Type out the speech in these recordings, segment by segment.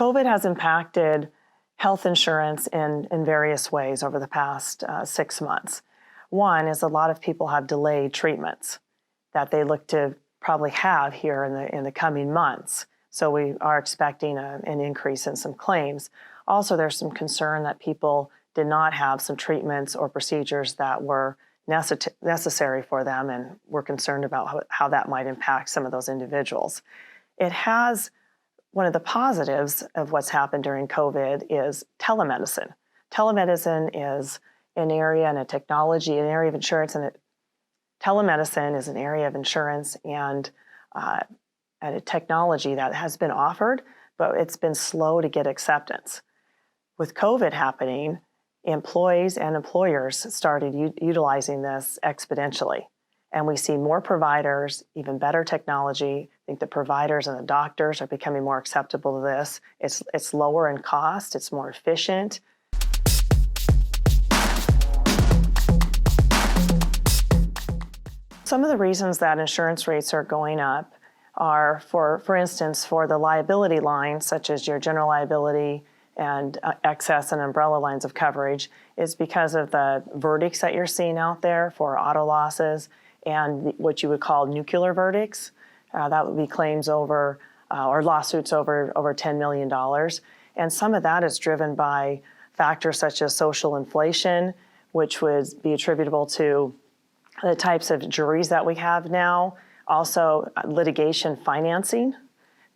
COVID has impacted health insurance in various ways over the past 6 months. One is a lot of people have delayed treatments that they look to probably have here in the coming months. So we are expecting an increase in some claims. Also, there's some concern that people did not have some treatments or procedures that were necessary for them, and we're concerned about how that might impact some of those individuals. One of the positives of what's happened during COVID is telemedicine. Telemedicine is an area and a technology, an area of insurance, and telemedicine is an area of insurance and a technology that has been offered, but it's been slow to get acceptance. With COVID happening, employees and employers started utilizing this exponentially. And we see more providers, even better technology. I think the providers and the doctors are becoming more acceptable to this. It's lower in cost, it's more efficient. Some of the reasons that insurance rates are going up are, for instance, for the liability lines, such as your general liability and excess and umbrella lines of coverage, is because of the verdicts that you're seeing out there for auto losses and what you would call nuclear verdicts. That would be claims over or lawsuits over $10 million. And some of that is driven by factors such as social inflation, which would be attributable to the types of juries that we have now. Also, litigation financing,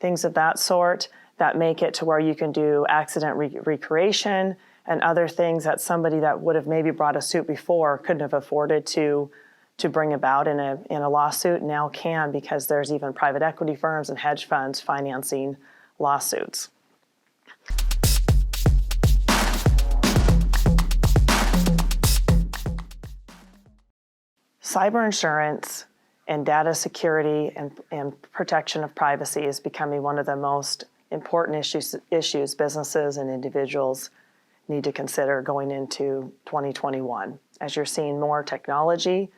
things of that sort that make it to where you can do accident recreation and other things that somebody that would have maybe brought a suit before couldn't have afforded to bring about in a lawsuit, now can, because there's even private equity firms and hedge funds financing lawsuits. Cyber insurance and data security and protection of privacy is becoming one of the most important issues businesses and individuals need to consider going into 2021. As you're seeing more technology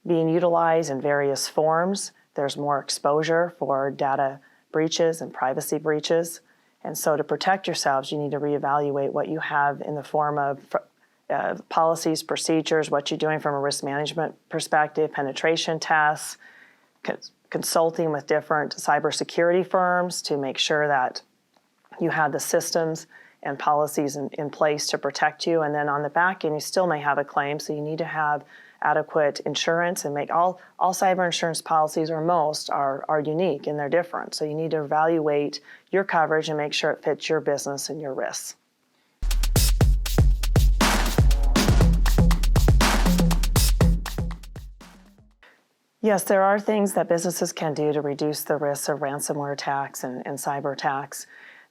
being utilized in various forms, there's more exposure for data breaches and privacy breaches. And so to protect yourselves, you need to reevaluate what you have in the form of policies, procedures, what you're doing from a risk management perspective, penetration tests, consulting with different cybersecurity firms to make sure that you have the systems and policies in place to protect you. And then on the back end, you still may have a claim, so you need to have adequate insurance and make all cyber insurance policies, or most, are unique and they're different. So you need to evaluate your coverage and make sure it fits your business and your risks. Yes, there are things that businesses can do to reduce the risks of ransomware attacks and cyber attacks.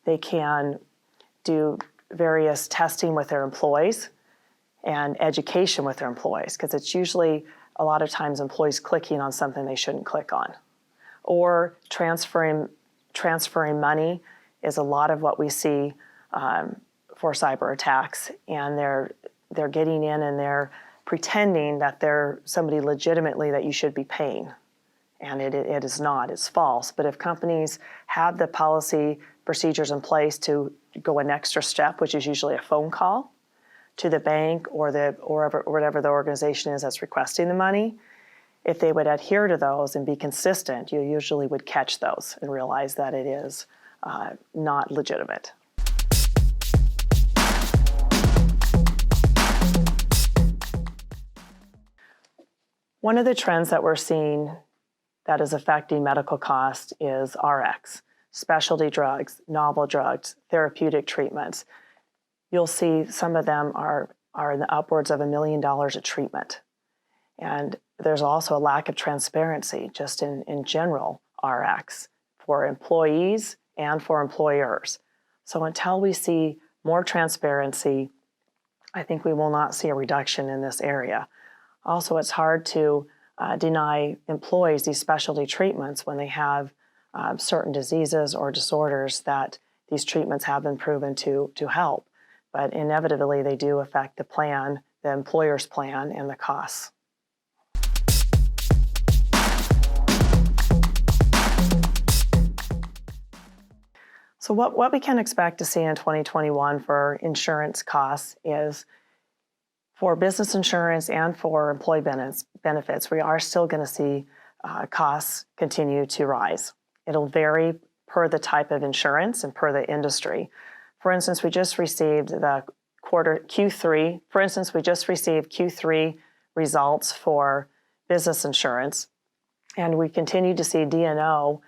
They can do various testing with their employees and education with their employees, because it's usually a lot of times employees clicking on something they shouldn't click on. Or transferring money is a lot of what we see for cyber attacks, and they're getting in and they're pretending that they're somebody legitimately that you should be paying. And it is not, it's false. But if companies have the policy procedures in place to go an extra step, which is usually a phone call to the bank or whatever the organization is that's requesting the money, if they would adhere to those and be consistent, you usually would catch those and realize that it is not legitimate. One of the trends that we're seeing that is affecting medical costs is RX, specialty drugs, novel drugs, therapeutic treatments. You'll see some of them are in the upwards of $1 million a treatment. And there's also a lack of transparency just in general RX for employees and for employers. So until we see more transparency, I think we will not see a reduction in this area. Also, it's hard to deny employees these specialty treatments when they have certain diseases or disorders that these treatments have been proven to help. But inevitably, they do affect the plan, the employer's plan, and the costs. So what we can expect to see in 2021 for insurance costs is for business insurance and for employee benefits, we are still going to see costs continue to rise. It'll vary per the type of insurance and per the industry. For instance, we just received the Q3. For instance, we just received Q3 results for business insurance, and we continue to see D&O,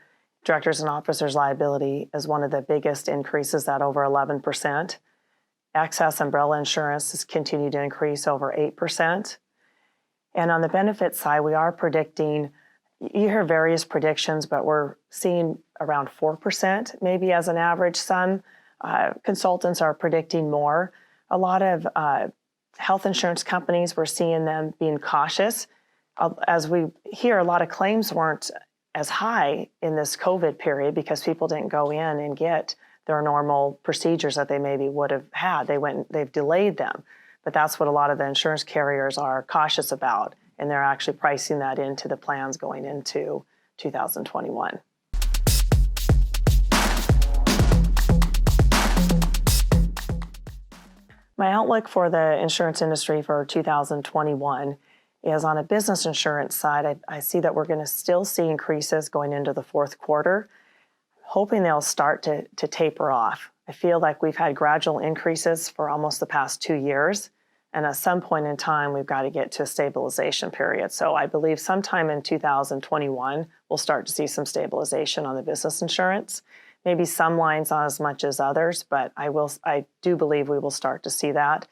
directors and officers liability, as one of the biggest increases at over 11%. Excess umbrella insurance has continued to increase over 8%. And on the benefits side, we are predicting, you hear various predictions, but we're seeing around 4% maybe as an average. Some consultants are predicting more. A lot of health insurance companies, we're seeing them being cautious. As we hear, a lot of claims weren't as high in this COVID period because people didn't go in and get their normal procedures that they maybe would have had. They've delayed them. But that's what a lot of the insurance carriers are cautious about, and they're actually pricing that into the plans going into 2021. My outlook for the insurance industry for 2021 is on a business insurance side. I see that we're going to still see increases going into the fourth quarter, hoping they'll start to taper off. I feel like we've had gradual increases for almost the past 2 years, and at some point in time, we've got to get to a stabilization period. So I believe sometime in 2021, we'll start to see some stabilization on the business insurance. Maybe some lines not as much as others, but I do believe we will start to see that.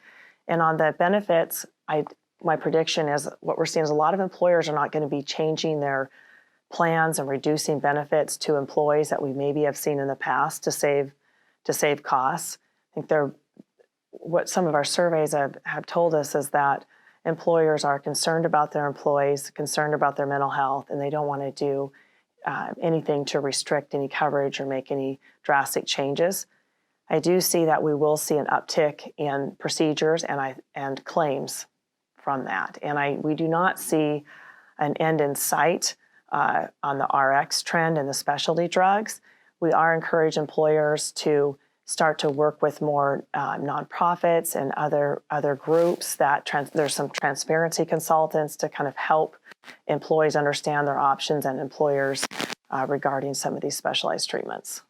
And on the benefits, my prediction is what we're seeing is a lot of employers are not going to be changing their plans and reducing benefits to employees that we maybe have seen in the past to save costs. I think what some of our surveys have told us is that employers are concerned about their employees, concerned about their mental health, and they don't want to do anything to restrict any coverage or make any drastic changes. I do see that we will see an uptick in procedures and claims from that. And we do not see an end in sight on the RX trend and the specialty drugs. We are encouraging employers to start to work with more nonprofits and other groups there's some transparency consultants to kind of help employees understand their options and employers regarding some of these specialized treatments.